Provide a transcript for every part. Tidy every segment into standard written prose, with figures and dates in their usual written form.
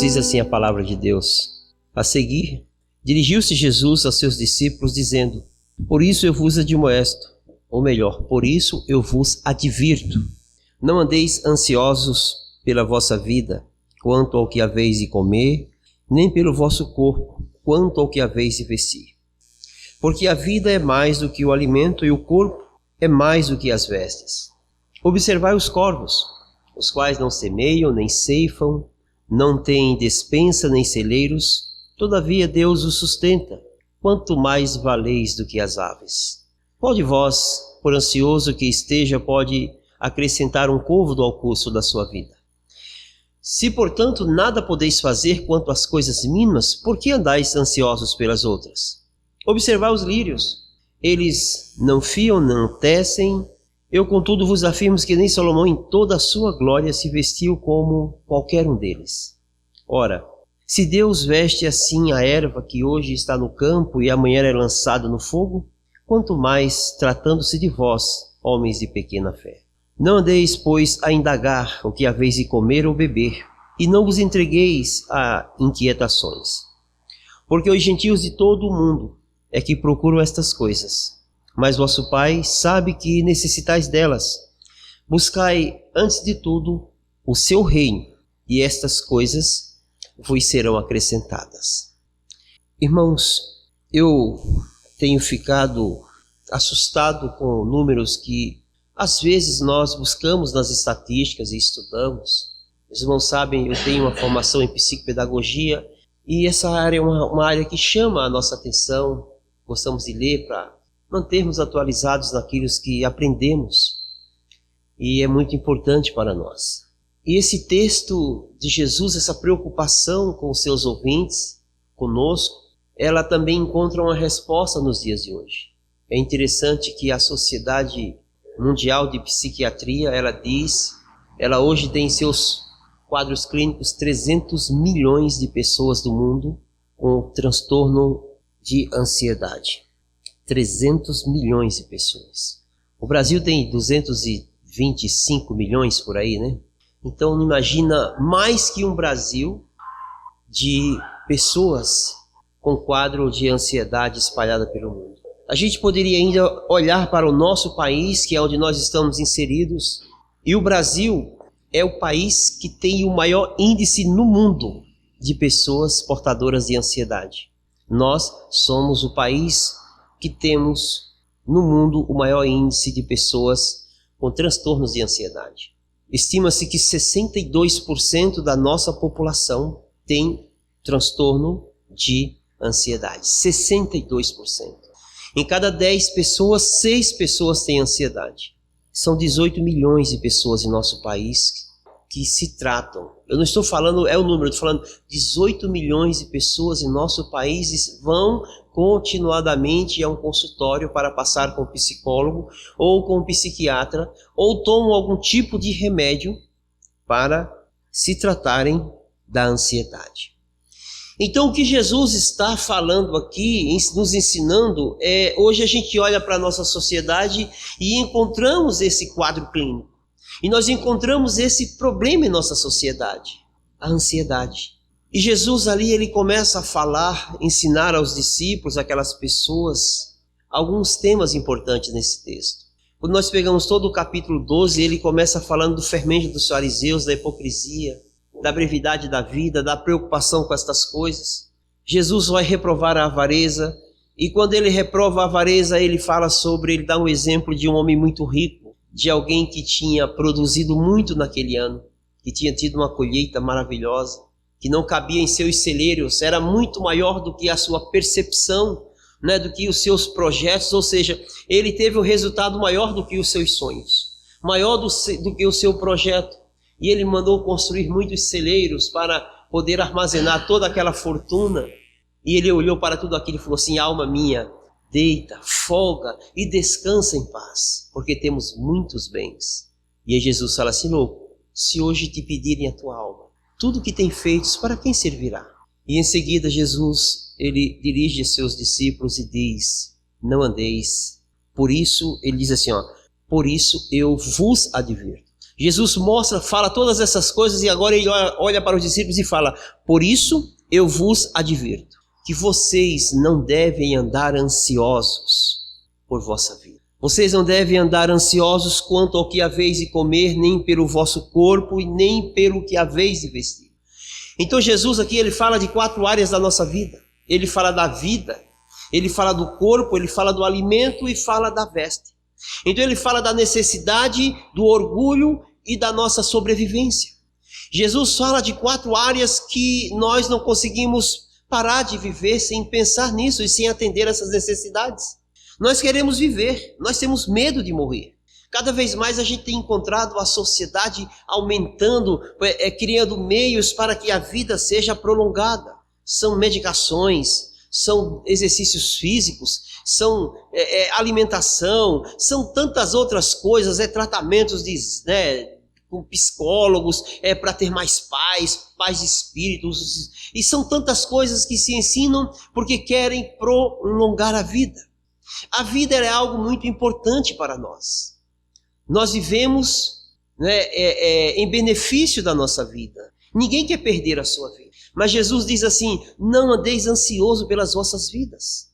diz assim a palavra de Deus. A seguir, dirigiu-se Jesus aos seus discípulos, dizendo: Por isso eu vos admoesto, ou melhor, por isso eu vos advirto. Não andeis ansiosos pela vossa vida, quanto ao que haveis de comer, nem pelo vosso corpo, quanto ao que haveis de vestir. Porque a vida é mais do que o alimento, e o corpo é mais do que as vestes. Observai os corvos, os quais não semeiam, nem ceifam, não têm despensa nem celeiros, todavia Deus os sustenta. Quanto mais valeis do que as aves. Qual de vós, por ansioso que esteja, pode acrescentar um côvado ao curso da sua vida? Se, portanto, nada podeis fazer quanto às coisas mínimas, por que andais ansiosos pelas outras? Observai os lírios. Eles não fiam, não tecem. Eu, contudo, vos afirmo que nem Salomão, em toda a sua glória, se vestiu como qualquer um deles. Ora, se Deus veste assim a erva que hoje está no campo e amanhã é lançada no fogo, quanto mais tratando-se de vós, homens de pequena fé. Não andeis, pois, a indagar o que haveis de comer ou beber, e não vos entregueis a inquietações. Porque os gentios de todo o mundo é que procuram estas coisas, mas vosso Pai sabe que necessitais delas. Buscai, antes de tudo, o seu reino, e estas coisas vos serão acrescentadas. Irmãos, eu tenho ficado assustado com números que às vezes nós buscamos nas estatísticas e estudamos. Os irmãos sabem, eu tenho uma formação em psicopedagogia e essa área é uma área que chama a nossa atenção. Gostamos de ler para mantermos atualizados naquilo que aprendemos e é muito importante para nós. E esse texto de Jesus, essa preocupação com os seus ouvintes, conosco, ela também encontra uma resposta nos dias de hoje. É interessante que a Sociedade Mundial de Psiquiatria, ela hoje tem em seus quadros clínicos 300 milhões de pessoas do mundo com transtorno de ansiedade. 300 milhões de pessoas. O Brasil tem 225 milhões por aí, né? Então imagina mais que um Brasil de pessoas com quadro de ansiedade espalhada pelo mundo. A gente poderia ainda olhar para o nosso país, que é onde nós estamos inseridos, e o Brasil é o país que tem o maior índice no mundo de pessoas portadoras de ansiedade. Nós somos o país que temos no mundo o maior índice de pessoas com transtornos de ansiedade. Estima-se que 62% da nossa população tem transtorno de ansiedade. 62%. Em cada 10 pessoas, 6 pessoas têm ansiedade. São 18 milhões de pessoas em nosso país que se tratam. Eu não estou falando, é o número, eu estou falando 18 milhões de pessoas em nosso país vão continuadamente a um consultório para passar com um psicólogo ou com um psiquiatra, ou tomam algum tipo de remédio para se tratarem da ansiedade. Então o que Jesus está falando aqui, nos ensinando, hoje a gente olha para a nossa sociedade e encontramos esse quadro clínico. E nós encontramos esse problema em nossa sociedade, a ansiedade. E Jesus ali, ele começa a falar, ensinar aos discípulos, aquelas pessoas, alguns temas importantes nesse texto. Quando nós pegamos todo o capítulo 12, ele começa falando do fermento dos fariseus, da hipocrisia, da brevidade da vida, da preocupação com estas coisas. Jesus vai reprovar a avareza, e quando ele reprova a avareza, ele dá um exemplo de um homem muito rico, de alguém que tinha produzido muito naquele ano, que tinha tido uma colheita maravilhosa, que não cabia em seus celeiros, era muito maior do que a sua percepção, né, do que os seus projetos, ou seja, ele teve um resultado maior do que os seus sonhos, maior do que o seu projeto, e ele mandou construir muitos celeiros para poder armazenar toda aquela fortuna, e ele olhou para tudo aquilo e falou assim: alma minha, deita, folga e descansa em paz, porque temos muitos bens. E aí Jesus fala assim: louco, se hoje te pedirem a tua alma, tudo que tem feitos, para quem servirá? E em seguida Jesus, ele dirige a seus discípulos e diz: não andeis. Por isso, ele diz assim, por isso eu vos advirto. Jesus mostra, fala todas essas coisas e agora ele olha para os discípulos e fala: por isso eu vos advirto que vocês não devem andar ansiosos por vossa vida. Vocês não devem andar ansiosos quanto ao que haveis de comer, nem pelo vosso corpo e nem pelo que haveis de vestir. Então Jesus aqui ele fala de 4 áreas da nossa vida. Ele fala da vida, ele fala do corpo, ele fala do alimento e fala da veste. Então ele fala da necessidade, do orgulho e da nossa sobrevivência. Jesus fala de 4 áreas que nós não conseguimos parar de viver sem pensar nisso e sem atender essas necessidades. Nós queremos viver, nós temos medo de morrer. Cada vez mais a gente tem encontrado a sociedade aumentando, criando meios para que a vida seja prolongada. São medicações, são exercícios físicos, são alimentação, são tantas outras coisas, tratamentos com psicólogos, para ter mais paz de espíritos. E são tantas coisas que se ensinam porque querem prolongar a vida. A vida é algo muito importante para nós. Nós vivemos em benefício da nossa vida. Ninguém quer perder a sua vida. Mas Jesus diz assim: não andeis ansioso pelas vossas vidas.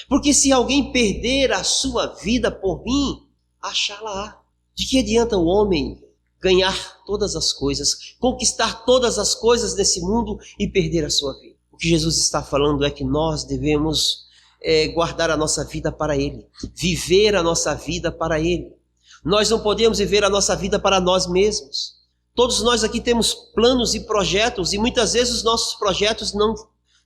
Porque se alguém perder a sua vida por mim, achá-la-á. De que adianta o homem ganhar todas as coisas, conquistar todas as coisas desse mundo e perder a sua vida? O que Jesus está falando é que nós devemos guardar a nossa vida para Ele, viver a nossa vida para Ele. Nós não podemos viver a nossa vida para nós mesmos. Todos nós aqui temos planos e projetos e muitas vezes os nossos projetos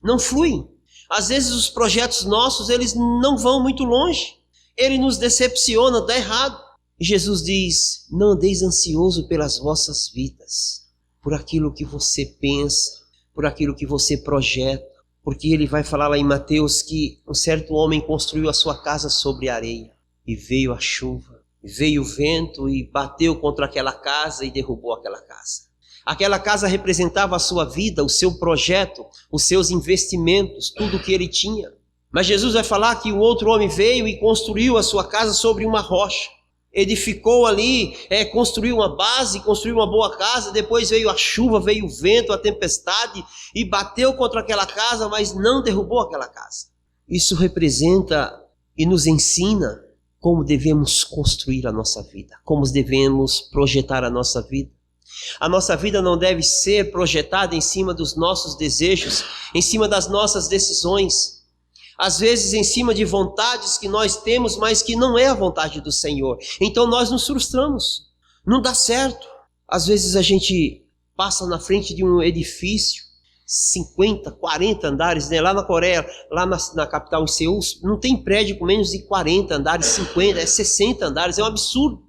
não fluem. Às vezes os projetos nossos, eles não vão muito longe. Ele nos decepciona, dá errado. E Jesus diz: não andeis ansioso pelas vossas vidas, por aquilo que você pensa, por aquilo que você projeta. Porque ele vai falar lá em Mateus que um certo homem construiu a sua casa sobre areia. E veio a chuva, veio o vento e bateu contra aquela casa e derrubou aquela casa. Aquela casa representava a sua vida, o seu projeto, os seus investimentos, tudo o que ele tinha. Mas Jesus vai falar que o outro homem veio e construiu a sua casa sobre uma rocha. Edificou ali, construiu uma base, construiu uma boa casa, depois veio a chuva, veio o vento, a tempestade e bateu contra aquela casa, mas não derrubou aquela casa. Isso representa e nos ensina como devemos construir a nossa vida, como devemos projetar a nossa vida. A nossa vida não deve ser projetada em cima dos nossos desejos, em cima das nossas decisões. Às vezes em cima de vontades que nós temos, mas que não é a vontade do Senhor. Então nós nos frustramos, não dá certo. Às vezes a gente passa na frente de um edifício, 50, 40 andares, né? Lá na Coreia, lá na capital, em Seul, não tem prédio com menos de 40 andares, 50, 60 andares, é um absurdo.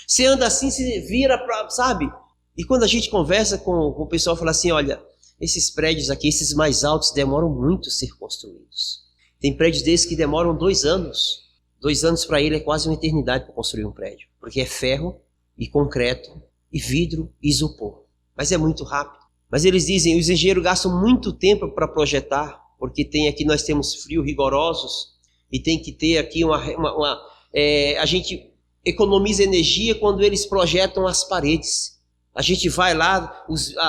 Você anda assim, você vira, sabe? E quando a gente conversa com o pessoal, fala assim: olha, esses prédios aqui, esses mais altos, demoram muito a ser construídos. Tem prédios desses que demoram 2 anos. 2 anos para ele é quase uma eternidade para construir um prédio. Porque é ferro e concreto e vidro e isopor. Mas é muito rápido. Mas eles dizem, os engenheiros gastam muito tempo para projetar. Porque nós temos frios rigorosos. E tem que ter aqui a gente economiza energia quando eles projetam as paredes. A gente vai lá,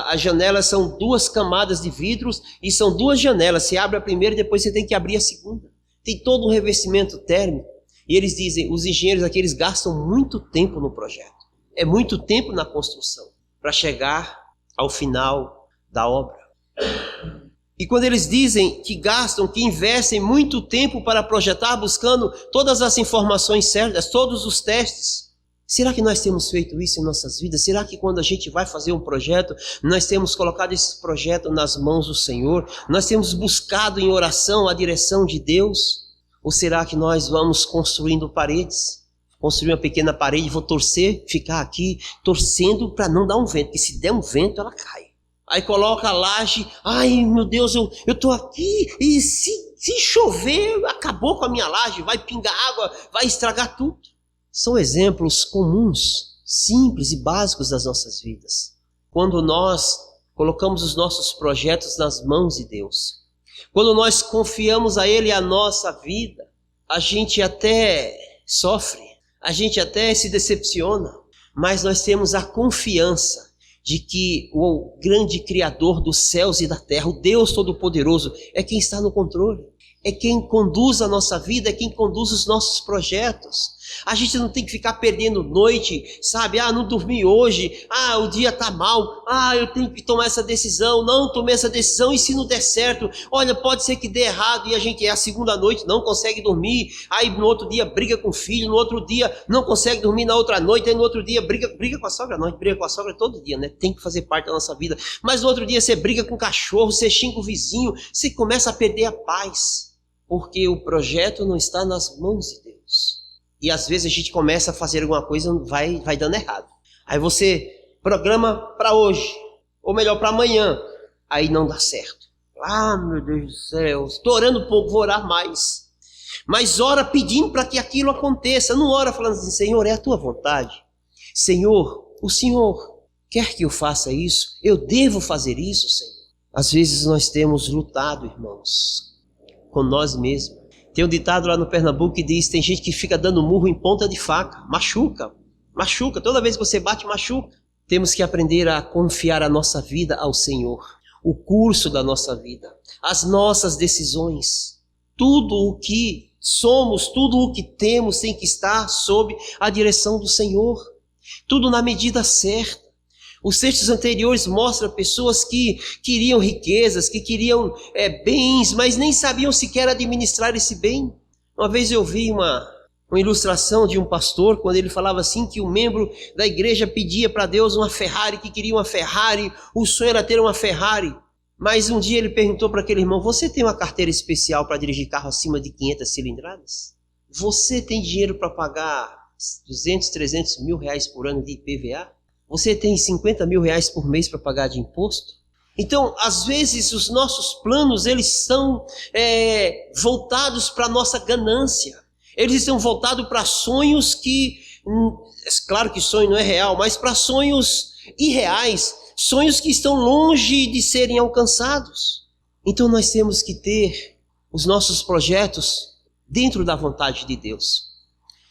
as janelas são 2 camadas de vidros e são 2 janelas. Você abre a primeira e depois você tem que abrir a segunda. Tem todo um revestimento térmico. E eles dizem, os engenheiros aqui, eles gastam muito tempo no projeto. É muito tempo na construção para chegar ao final da obra. E quando eles dizem que gastam, que investem muito tempo para projetar, buscando todas as informações certas, todos os testes, será que nós temos feito isso em nossas vidas? Será que quando a gente vai fazer um projeto, nós temos colocado esse projeto nas mãos do Senhor? Nós temos buscado em oração a direção de Deus? Ou será que nós vamos construindo paredes? Construir uma pequena parede, vou torcer, ficar aqui torcendo para não dar um vento, porque se der um vento ela cai. Aí coloca a laje, ai meu Deus, eu estou aqui e se chover, acabou com a minha laje, vai pingar água, vai estragar tudo. São exemplos comuns, simples e básicos das nossas vidas. Quando nós colocamos os nossos projetos nas mãos de Deus, quando nós confiamos a Ele a nossa vida, a gente até sofre, a gente até se decepciona, mas nós temos a confiança de que o grande Criador dos céus e da terra, o Deus Todo-Poderoso, é quem está no controle, é quem conduz a nossa vida, é quem conduz os nossos projetos. A gente não tem que ficar perdendo noite, sabe? Não dormi hoje, o dia está mal, eu tenho que tomar essa decisão, não tomei essa decisão, e se não der certo, olha, pode ser que dê errado, e a gente a segunda noite não consegue dormir, aí no outro dia briga com o filho, no outro dia não consegue dormir na outra noite, aí no outro dia briga com a sogra, não, a gente briga com a sogra todo dia, né? Tem que fazer parte da nossa vida, mas no outro dia você briga com o cachorro, você xinga o vizinho, você começa a perder a paz, porque o projeto não está nas mãos de Deus. E às vezes a gente começa a fazer alguma coisa e vai dando errado. Aí você programa para hoje, ou melhor, para amanhã. Aí não dá certo. Meu Deus do céu, estou orando um pouco, vou orar mais. Mas ora pedindo para que aquilo aconteça. Não ora falando assim, Senhor, é a tua vontade. Senhor, o Senhor quer que eu faça isso? Eu devo fazer isso, Senhor? Às vezes nós temos lutado, irmãos, com nós mesmos. Tem um ditado lá no Pernambuco que diz, tem gente que fica dando murro em ponta de faca, machuca, toda vez que você bate, machuca. Temos que aprender a confiar a nossa vida ao Senhor, o curso da nossa vida, as nossas decisões, tudo o que somos, tudo o que temos tem que estar sob a direção do Senhor, tudo na medida certa. Os textos anteriores mostram pessoas que queriam riquezas, que queriam bens, mas nem sabiam sequer administrar esse bem. Uma vez eu vi uma ilustração de um pastor, quando ele falava assim, que um membro da igreja pedia para Deus uma Ferrari, que queria uma Ferrari, o sonho era ter uma Ferrari. Mas um dia ele perguntou para aquele irmão, você tem uma carteira especial para dirigir carro acima de 500 cilindradas? Você tem dinheiro para pagar 200, 300 mil reais por ano de IPVA? Você tem 50 mil reais por mês para pagar de imposto? Então, às vezes, os nossos planos, eles são voltados para a nossa ganância. Eles estão voltados para sonhos que, claro que sonho não é real, mas para sonhos irreais, sonhos que estão longe de serem alcançados. Então, nós temos que ter os nossos projetos dentro da vontade de Deus.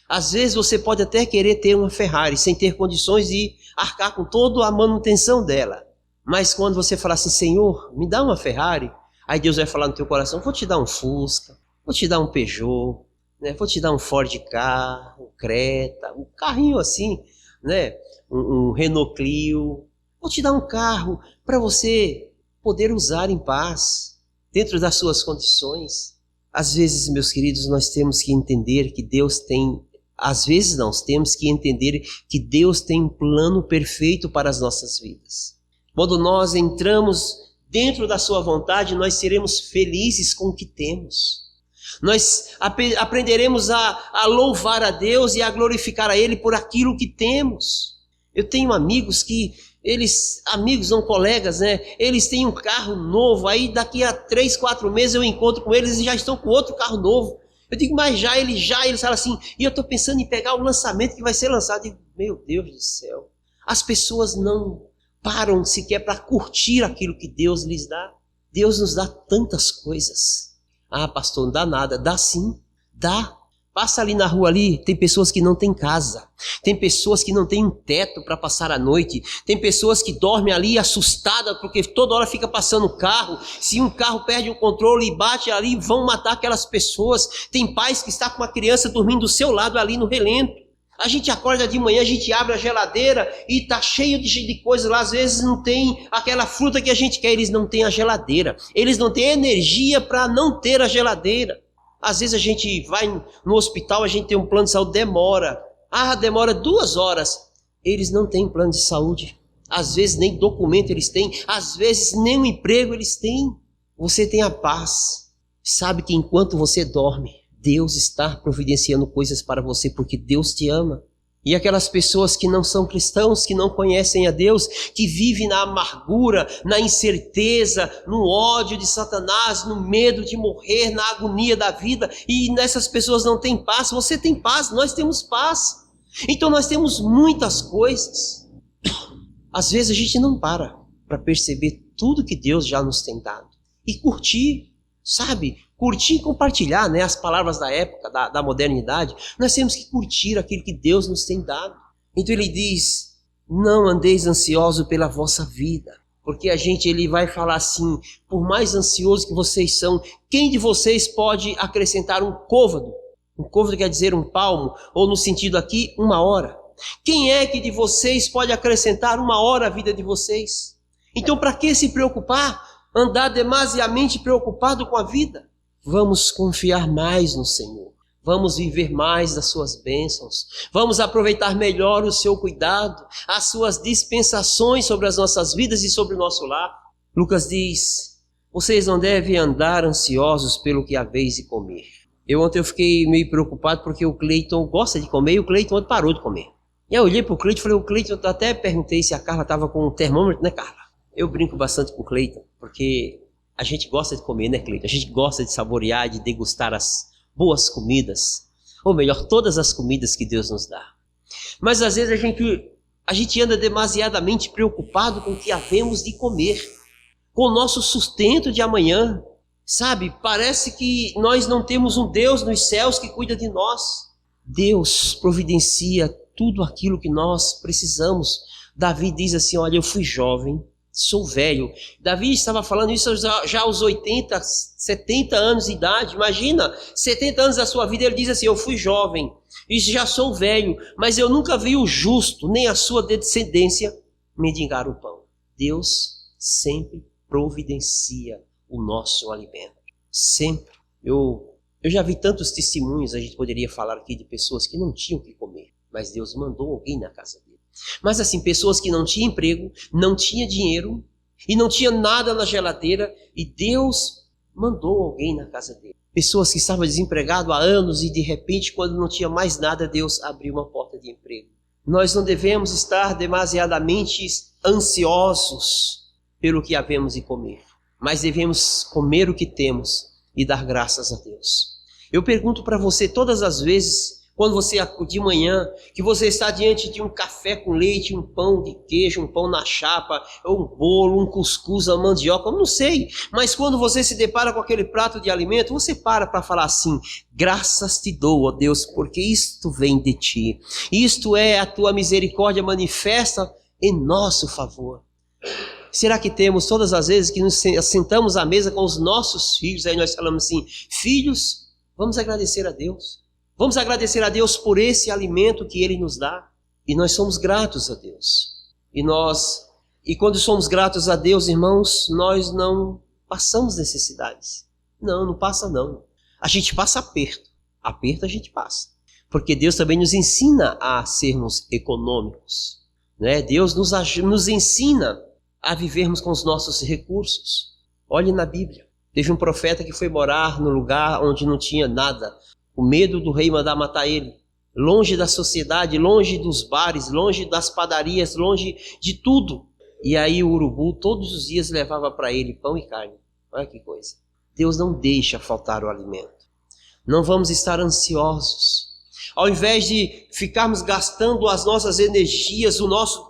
Às vezes você pode até querer ter uma Ferrari sem ter condições de arcar com toda a manutenção dela. Mas quando você falar assim, Senhor, me dá uma Ferrari, aí Deus vai falar no teu coração, vou te dar um Fusca, vou te dar um Peugeot, né? Vou te dar um Ford Ka, um Creta, um carrinho assim, né? um Renault Clio. Vou te dar um carro para você poder usar em paz, dentro das suas condições. Às vezes, meus queridos, nós temos que entender que Deus tem... Às vezes nós temos que entender que Deus tem um plano perfeito para as nossas vidas. Quando nós entramos dentro da sua vontade, nós seremos felizes com o que temos. Nós aprenderemos a louvar a Deus e a glorificar a Ele por aquilo que temos. Eu tenho amigos amigos não colegas, né? Eles têm um carro novo, aí daqui a 3, 4 meses eu encontro com eles e já estão com outro carro novo. Eu digo, mas eles falam assim, e eu estou pensando em pegar o lançamento que vai ser lançado. Eu digo, meu Deus do céu, as pessoas não param sequer para curtir aquilo que Deus lhes dá. Deus nos dá tantas coisas. Pastor, não dá nada. Dá sim, dá. Passa ali na rua ali, tem pessoas que não têm casa, tem pessoas que não têm um teto para passar a noite, tem pessoas que dormem ali assustadas porque toda hora fica passando carro, se um carro perde o controle e bate ali, vão matar aquelas pessoas. Tem pais que estão com uma criança dormindo do seu lado ali no relento. A gente acorda de manhã, a gente abre a geladeira e está cheio de coisas lá, às vezes não tem aquela fruta que a gente quer, eles não têm a geladeira, eles não têm energia para não ter a geladeira. Às vezes a gente vai no hospital, a gente tem um plano de saúde, demora 2 horas. Eles não têm plano de saúde. Às vezes nem documento eles têm. Às vezes nem um emprego eles têm. Você tem a paz. Sabe que enquanto você dorme, Deus está providenciando coisas para você porque Deus te ama. E aquelas pessoas que não são cristãos, que não conhecem a Deus, que vivem na amargura, na incerteza, no ódio de Satanás, no medo de morrer, na agonia da vida, e nessas pessoas não tem paz. Você tem paz, nós temos paz. Então nós temos muitas coisas. Às vezes a gente não para perceber tudo que Deus já nos tem dado. E curtir, sabe? Curtir e compartilhar, né, as palavras da época, da modernidade. Nós temos que curtir aquilo que Deus nos tem dado. Então ele diz, não andeis ansiosos pela vossa vida. Porque ele vai falar assim, por mais ansiosos que vocês são, quem de vocês pode acrescentar um côvado? Um côvado quer dizer um palmo, ou no sentido aqui, 1 hora. Quem é que de vocês pode acrescentar 1 hora à vida de vocês? Então para que se preocupar? Andar demasiadamente preocupado com a vida? Vamos confiar mais no Senhor. Vamos viver mais das suas bênçãos. Vamos aproveitar melhor o seu cuidado, as suas dispensações sobre as nossas vidas e sobre o nosso lar. Lucas diz, vocês não devem andar ansiosos pelo que haveis de comer. Ontem eu fiquei meio preocupado porque o Cleiton gosta de comer e o Cleiton ontem parou de comer. E aí eu olhei para o Cleiton e falei, o Cleiton, eu até perguntei se a Carla estava com um termômetro, né, Carla? Eu brinco bastante com o Cleiton, porque a gente gosta de comer, né, Cleiton? A gente gosta de saborear, de degustar as boas comidas, ou melhor, todas as comidas que Deus nos dá. Mas às vezes a gente anda demasiadamente preocupado com o que havemos de comer, com o nosso sustento de amanhã, sabe? Parece que nós não temos um Deus nos céus que cuida de nós. Deus providencia tudo aquilo que nós precisamos. Davi diz assim, olha, eu fui jovem, sou velho. Davi estava falando isso já aos 80, 70 anos de idade. Imagina, 70 anos da sua vida, ele diz assim, eu fui jovem e já sou velho, mas eu nunca vi o justo, nem a sua descendência mendigar o pão. Deus sempre providencia o nosso alimento. Sempre. Eu já vi tantos testemunhos, a gente poderia falar aqui de pessoas que não tinham o que comer, mas Deus mandou alguém na casa dele. Mas assim, pessoas que não tinham emprego, não tinham dinheiro e não tinham nada na geladeira e Deus mandou alguém na casa dele. Pessoas que estavam desempregadas há anos e de repente, quando não tinha mais nada, Deus abriu uma porta de emprego. Nós não devemos estar demasiadamente ansiosos pelo que havemos de comer, mas devemos comer o que temos e dar graças a Deus. Eu pergunto para você todas as vezes, quando você de manhã, que você está diante de um café com leite, um pão de queijo, um pão na chapa, ou um bolo, um cuscuz, uma mandioca, eu não sei. Mas quando você se depara com aquele prato de alimento, você para falar assim, graças te dou, ó Deus, porque isto vem de ti. Isto é a tua misericórdia manifesta em nosso favor. Será que temos todas as vezes que nos sentamos à mesa com os nossos filhos, aí nós falamos assim, filhos, vamos agradecer a Deus. Vamos agradecer a Deus por esse alimento que Ele nos dá. E nós somos gratos a Deus. E quando somos gratos a Deus, irmãos, nós não passamos necessidades. Não passa não. A gente passa aperto. Aperto a gente passa. Porque Deus também nos ensina a sermos econômicos. Né? Deus nos ensina a vivermos com os nossos recursos. Olhe na Bíblia. Teve um profeta que foi morar no lugar onde não tinha nada. O medo do rei mandar matar ele, longe da sociedade, longe dos bares, longe das padarias, longe de tudo. E aí o urubu todos os dias levava para ele pão e carne. Olha que coisa. Deus não deixa faltar o alimento. Não vamos estar ansiosos. Ao invés de ficarmos gastando as nossas energias, o nosso,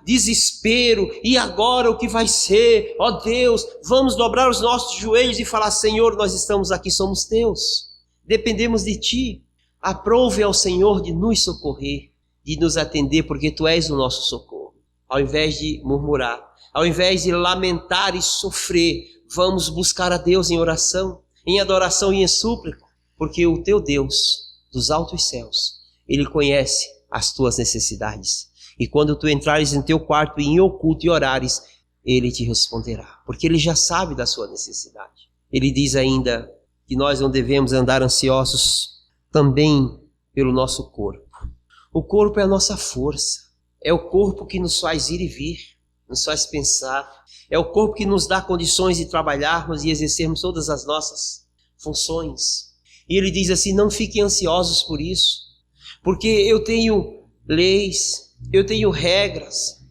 desespero, e agora o que vai ser? Ó Deus, vamos dobrar os nossos joelhos e falar, Senhor, nós estamos aqui, somos teus. Dependemos de ti. Aprove ao Senhor de nos socorrer, de nos atender, porque tu és o nosso socorro. Ao invés de murmurar, ao invés de lamentar e sofrer, vamos buscar a Deus em oração, em adoração e em súplica, porque o teu Deus dos altos céus, Ele conhece as tuas necessidades. E quando tu entrares em teu quarto em oculto e orares, Ele te responderá, porque Ele já sabe da sua necessidade. Ele diz ainda que nós não devemos andar ansiosos também pelo nosso corpo. O corpo é a nossa força, é o corpo que nos faz ir e vir, nos faz pensar, é o corpo que nos dá condições de trabalharmos e exercermos todas as nossas funções. E ele diz assim, não fiquem ansiosos por isso, porque eu tenho leis, eu tenho regras.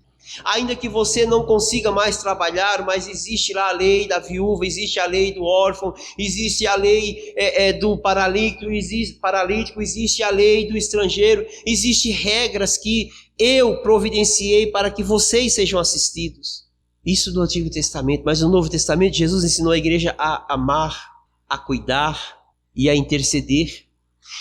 Ainda que você não consiga mais trabalhar, mas existe lá a lei da viúva, existe a lei do órfão, existe a lei do paralítico, existe a lei do estrangeiro, existem regras que eu providenciei para que vocês sejam assistidos. Isso do Antigo Testamento, mas no Novo Testamento Jesus ensinou a igreja a amar, a cuidar e a interceder.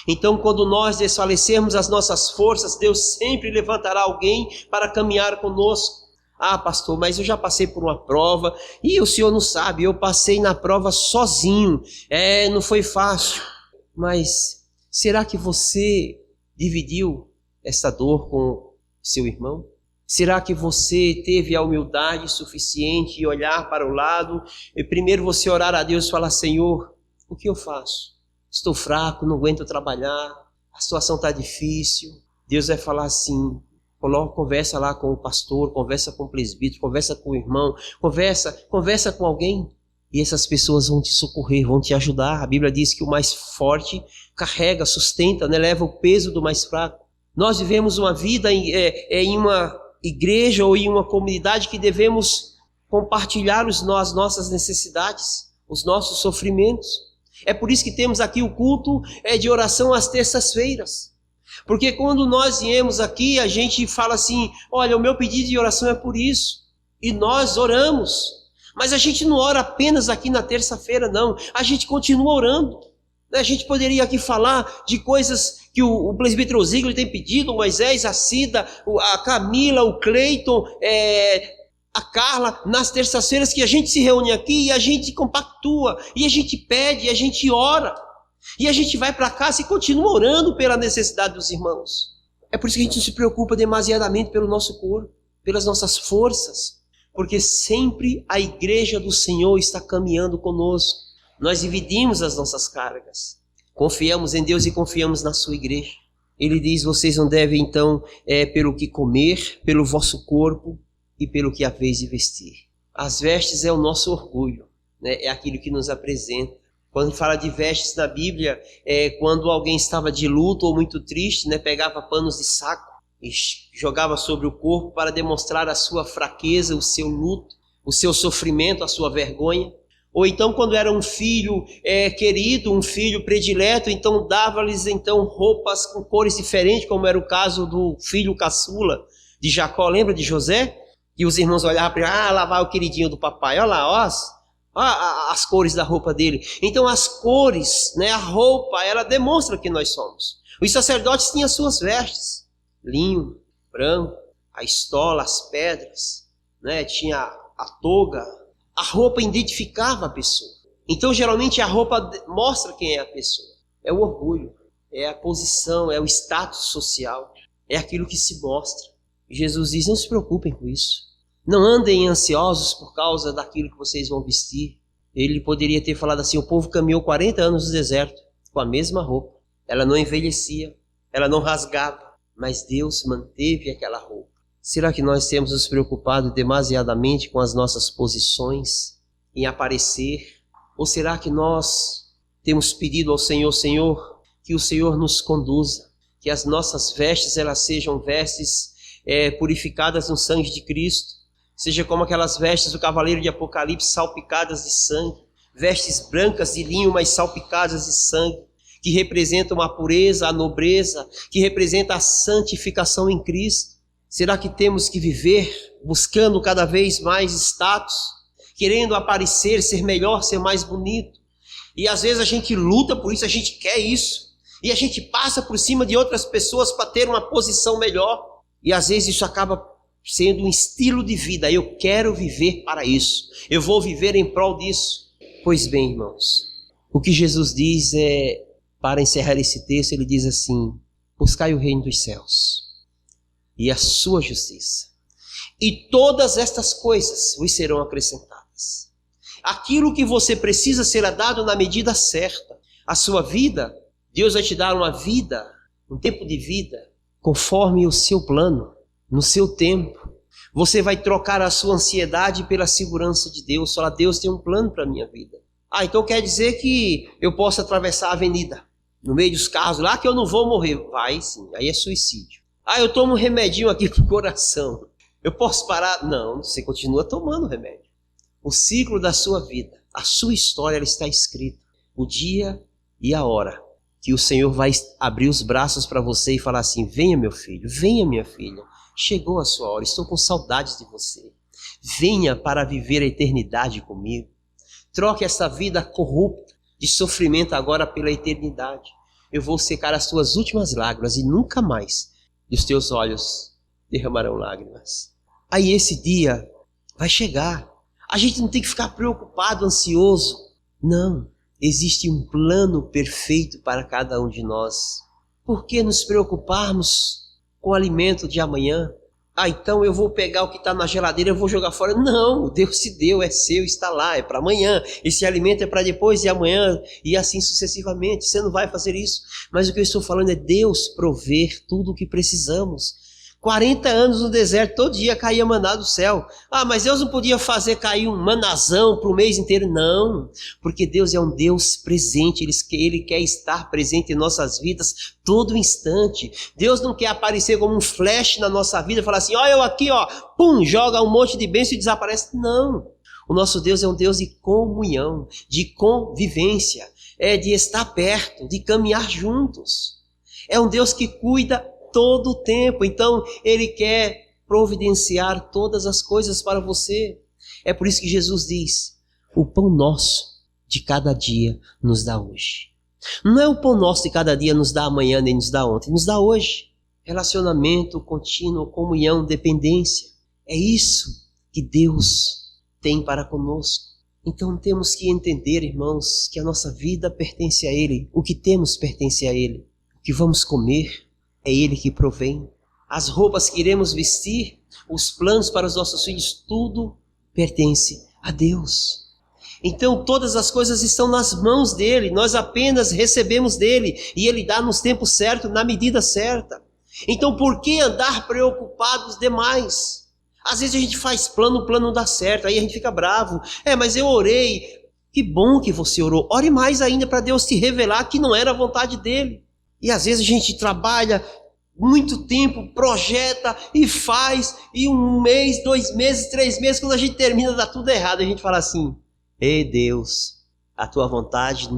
Então, quando nós desfalecermos as nossas forças, Deus sempre levantará alguém para caminhar conosco. Ah, pastor, mas eu já passei por uma prova e o senhor não sabe, eu passei na prova sozinho. Não foi fácil. Mas será que você dividiu essa dor com seu irmão? Será que você teve a humildade suficiente de olhar para o lado e primeiro você orar a Deus e falar: Senhor, o que eu faço? Estou fraco, não aguento trabalhar, a situação está difícil. Deus vai falar assim: conversa lá com o pastor, conversa com o presbítero, conversa com o irmão, conversa com alguém. E essas pessoas vão te socorrer, vão te ajudar. A Bíblia diz que o mais forte carrega, sustenta, né? Leva o peso do mais fraco. Nós vivemos uma vida em uma igreja ou em uma comunidade que devemos compartilhar as nossas necessidades, os nossos sofrimentos. É por isso que temos aqui o culto de oração às terças-feiras. Porque quando nós viemos aqui, a gente fala assim: olha, o meu pedido de oração é por isso. E nós oramos. Mas a gente não ora apenas aqui na terça-feira, não. A gente continua orando. A gente poderia aqui falar de coisas que o presbítero Ziegler tem pedido, o Moisés, a Cida, a Camila, o Cleiton, a Carla, nas terças-feiras que a gente se reúne aqui e a gente compactua, e a gente pede, e a gente ora. E a gente vai para casa e continua orando pela necessidade dos irmãos. É por isso que a gente não se preocupa demasiadamente pelo nosso corpo, pelas nossas forças. Porque sempre a igreja do Senhor está caminhando conosco. Nós dividimos as nossas cargas. Confiamos em Deus e confiamos na sua igreja. Ele diz: vocês não devem então pelo que comer, pelo vosso corpo e pelo que haveis de vestir. As vestes é o nosso orgulho, né? É aquilo que nos apresenta. Quando fala de vestes na Bíblia, quando alguém estava de luto ou muito triste, né, pegava panos de saco e jogava sobre o corpo para demonstrar a sua fraqueza, o seu luto, o seu sofrimento, a sua vergonha. Ou então quando era um filho querido, um filho predileto, então dava-lhes então roupas com cores diferentes, como era o caso do filho caçula de Jacó. Lembra de José? E os irmãos olhavam para lá vai o queridinho do papai, olha lá, ó, as cores da roupa dele. Então as cores, né, a roupa, ela demonstra quem nós somos. Os sacerdotes tinham suas vestes: linho, branco, a estola, as pedras, né? Tinha a toga. A roupa identificava a pessoa. Então geralmente a roupa mostra quem é a pessoa. É o orgulho, é a posição, é o status social, é aquilo que se mostra. E Jesus diz: não se preocupem com isso. Não andem ansiosos por causa daquilo que vocês vão vestir. Ele poderia ter falado assim: o povo caminhou 40 anos no deserto com a mesma roupa. Ela não envelhecia, ela não rasgava, mas Deus manteve aquela roupa. Será que nós temos nos preocupado demasiadamente com as nossas posições, em aparecer? Ou será que nós temos pedido ao Senhor: Senhor, que o Senhor nos conduza, que as nossas vestes elas sejam vestes purificadas no sangue de Cristo, seja como aquelas vestes do cavaleiro de Apocalipse salpicadas de sangue, vestes brancas de linho, mas salpicadas de sangue, que representam a pureza, a nobreza, que representa a santificação em Cristo. Será que temos que viver buscando cada vez mais status, querendo aparecer, ser melhor, ser mais bonito? E às vezes a gente luta por isso, a gente quer isso, e a gente passa por cima de outras pessoas para ter uma posição melhor, e às vezes isso acaba sendo um estilo de vida. Eu quero viver para isso, eu vou viver em prol disso. Pois bem, irmãos, o que Jesus diz para encerrar esse texto, ele diz assim: buscai o reino dos céus e a sua justiça, e todas estas coisas vos serão acrescentadas. Aquilo que você precisa será dado na medida certa. A sua vida, Deus vai te dar uma vida, um tempo de vida, conforme o seu plano, no seu tempo. Você vai trocar a sua ansiedade pela segurança de Deus. Fala: Deus tem um plano para a minha vida. Então quer dizer que eu posso atravessar a avenida, no meio dos carros lá, que eu não vou morrer? Vai sim, aí é suicídio. Eu tomo um remedinho aqui pro coração, eu posso parar? Não, você continua tomando remédio. O ciclo da sua vida, a sua história, ela está escrita. O dia e a hora que o Senhor vai abrir os braços para você e falar assim: venha meu filho, venha minha filha, chegou a sua hora, estou com saudades de você. Venha para viver a eternidade comigo. Troque essa vida corrupta de sofrimento agora pela eternidade. eu vou secar as tuas últimas lágrimas e nunca mais dos teus olhos derramarão lágrimas. Aí esse dia vai chegar. A gente não tem que ficar preocupado, ansioso. Não, existe um plano perfeito para cada um de nós. Por que nos preocuparmos com o alimento de amanhã? Então eu vou pegar o que está na geladeira e eu vou jogar fora. Não, Deus te deu, é seu, está lá, é para amanhã. Esse alimento é para depois e amanhã e assim sucessivamente. Você não vai fazer isso. Mas o que eu estou falando é Deus prover tudo o que precisamos. 40 anos no deserto, todo dia caía maná do céu. Mas Deus não podia fazer cair um manazão para o mês inteiro? Não, porque Deus é um Deus presente, Ele quer estar presente em nossas vidas todo instante. Deus não quer aparecer como um flash na nossa vida, falar assim, eu aqui, pum, joga um monte de bênção e desaparece. Não, o nosso Deus é um Deus de comunhão, de convivência, de estar perto, de caminhar juntos. É um Deus que cuida todo o tempo, então Ele quer providenciar todas as coisas para você. É por isso que Jesus diz, o pão nosso de cada dia nos dá hoje. Não é o pão nosso de cada dia nos dá amanhã, nem nos dá ontem, nos dá hoje. Relacionamento contínuo, comunhão, dependência. É isso que Deus tem para conosco. Então temos que entender, irmãos, que a nossa vida pertence a Ele, o que temos pertence a Ele, o que vamos comer, é Ele que provém. As roupas que iremos vestir, os planos para os nossos filhos, tudo pertence a Deus. Então todas as coisas estão nas mãos dEle, nós apenas recebemos dEle e Ele dá nos tempos certos, na medida certa. Então por que andar preocupados demais? Às vezes a gente faz plano, o plano não dá certo, aí a gente fica bravo. Mas eu orei. Que bom que você orou. Ore mais ainda para Deus te revelar que não era a vontade dEle. E às vezes a gente trabalha muito tempo, projeta e faz, e 1 mês, 2 meses, 3 meses, quando a gente termina, dá tudo errado. A gente fala assim, ei Deus, a tua vontade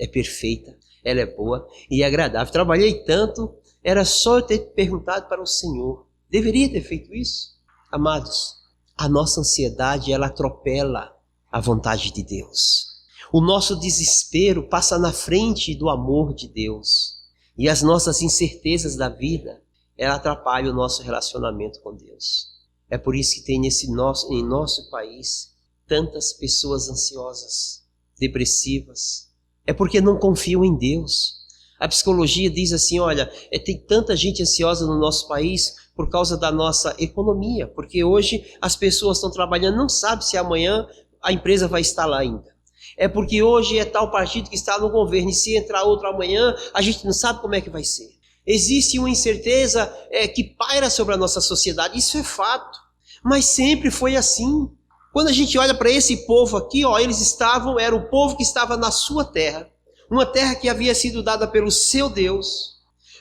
é perfeita, ela é boa e agradável. Trabalhei tanto, era só eu ter perguntado para o Senhor. Deveria ter feito isso? Amados, a nossa ansiedade, ela atropela a vontade de Deus. O nosso desespero passa na frente do amor de Deus. E as nossas incertezas da vida, ela atrapalha o nosso relacionamento com Deus. É por isso que tem em nosso país tantas pessoas ansiosas, depressivas. É porque não confiam em Deus. A psicologia diz assim, olha, tem tanta gente ansiosa no nosso país por causa da nossa economia. Porque hoje as pessoas estão trabalhando, não sabem se amanhã a empresa vai estar lá ainda. É porque hoje é tal partido que está no governo e se entrar outro amanhã, a gente não sabe como é que vai ser. Existe uma incerteza que paira sobre a nossa sociedade, isso é fato. Mas sempre foi assim. Quando a gente olha para esse povo aqui, era o povo que estava na sua terra, uma terra que havia sido dada pelo seu Deus,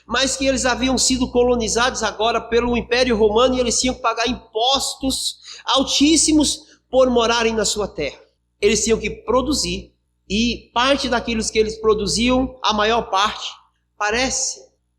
mas que eles haviam sido colonizados agora pelo Império Romano e eles tinham que pagar impostos altíssimos por morarem na sua terra. Eles tinham que produzir, e parte daquilo que eles produziam, a maior parte,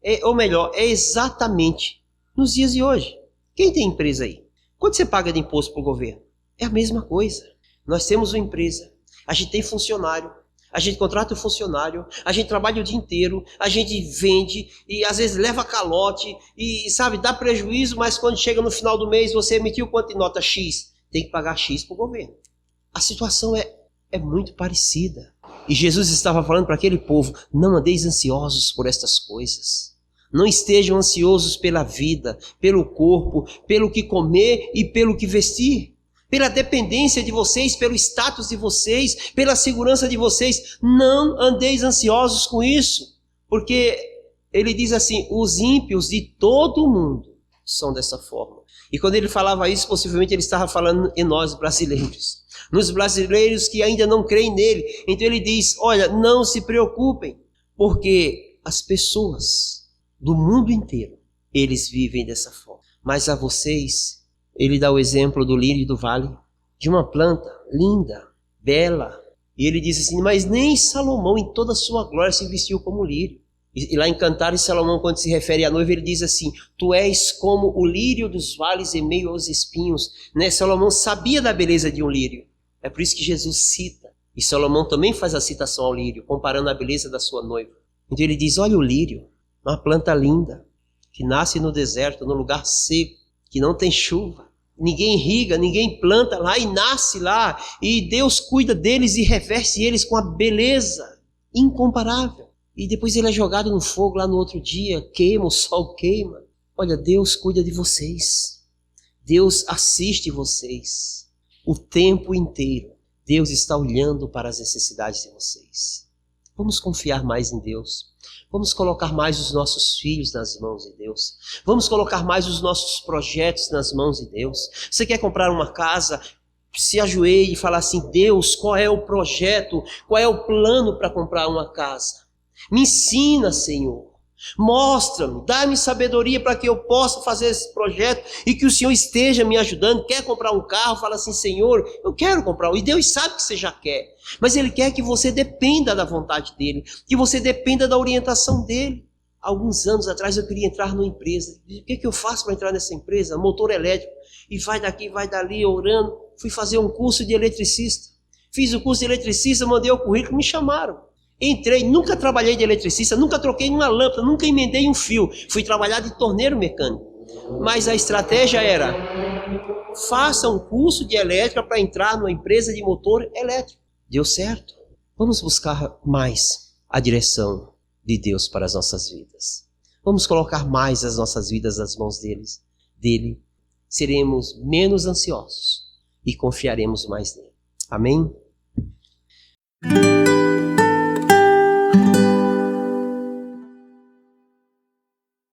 é exatamente nos dias de hoje. Quem tem empresa aí? Quanto você paga de imposto para o governo? É a mesma coisa. Nós temos uma empresa, a gente tem funcionário, a gente contrata o funcionário, a gente trabalha o dia inteiro, a gente vende e às vezes leva calote e dá prejuízo, mas quando chega no final do mês você emitiu quanto em nota X? Tem que pagar X para o governo. A situação é muito parecida. E Jesus estava falando para aquele povo, não andeis ansiosos por estas coisas. Não estejam ansiosos pela vida, pelo corpo, pelo que comer e pelo que vestir. Pela dependência de vocês, pelo status de vocês, pela segurança de vocês. Não andeis ansiosos com isso. Porque ele diz assim, os ímpios de todo o mundo são dessa forma. E quando ele falava isso, possivelmente ele estava falando em nós brasileiros. Nos brasileiros que ainda não creem nele. Então ele diz, olha, não se preocupem, porque as pessoas do mundo inteiro, eles vivem dessa forma. Mas a vocês, ele dá o exemplo do lírio do vale, de uma planta linda, bela. E ele diz assim, mas nem Salomão em toda a sua glória se vestiu como lírio. E lá em Cantares, Salomão, quando se refere à noiva, ele diz assim, tu és como o lírio dos vales em meio aos espinhos. Salomão sabia da beleza de um lírio. É por isso que Jesus cita. E Salomão também faz a citação ao lírio, comparando a beleza da sua noiva. Então ele diz, olha o lírio, uma planta linda, que nasce no deserto, no lugar seco, que não tem chuva. Ninguém irriga, ninguém planta lá e nasce lá. E Deus cuida deles e reveste eles com a beleza incomparável. E depois ele é jogado no fogo lá no outro dia, queima, o sol queima. Olha, Deus cuida de vocês. Deus assiste vocês. O tempo inteiro, Deus está olhando para as necessidades de vocês. Vamos confiar mais em Deus. Vamos colocar mais os nossos filhos nas mãos de Deus. Vamos colocar mais os nossos projetos nas mãos de Deus. Você quer comprar uma casa? Se ajoelhe e fala assim, Deus, qual é o projeto? Qual é o plano para comprar uma casa? Me ensina, Senhor. Mostra-me, dá-me sabedoria para que eu possa fazer esse projeto e que o Senhor esteja me ajudando. Quer comprar um carro? Fala assim, Senhor, eu quero comprar um. E Deus sabe que você já quer, mas Ele quer que você dependa da vontade dEle, que você dependa da orientação dEle. Alguns anos atrás eu queria entrar numa empresa. O que eu faço para entrar nessa empresa? Motor elétrico. E vai daqui, vai dali, orando. Fui fazer um curso de eletricista. Fiz o curso de eletricista, mandei o currículo, me chamaram. Entrei, nunca trabalhei de eletricista, nunca troquei uma lâmpada, nunca emendei um fio. Fui trabalhar de torneiro mecânico. Mas a estratégia era, faça um curso de elétrica para entrar numa empresa de motor elétrico. Deu certo. Vamos buscar mais a direção de Deus para as nossas vidas. Vamos colocar mais as nossas vidas nas mãos dele. Seremos menos ansiosos e confiaremos mais nele. Amém?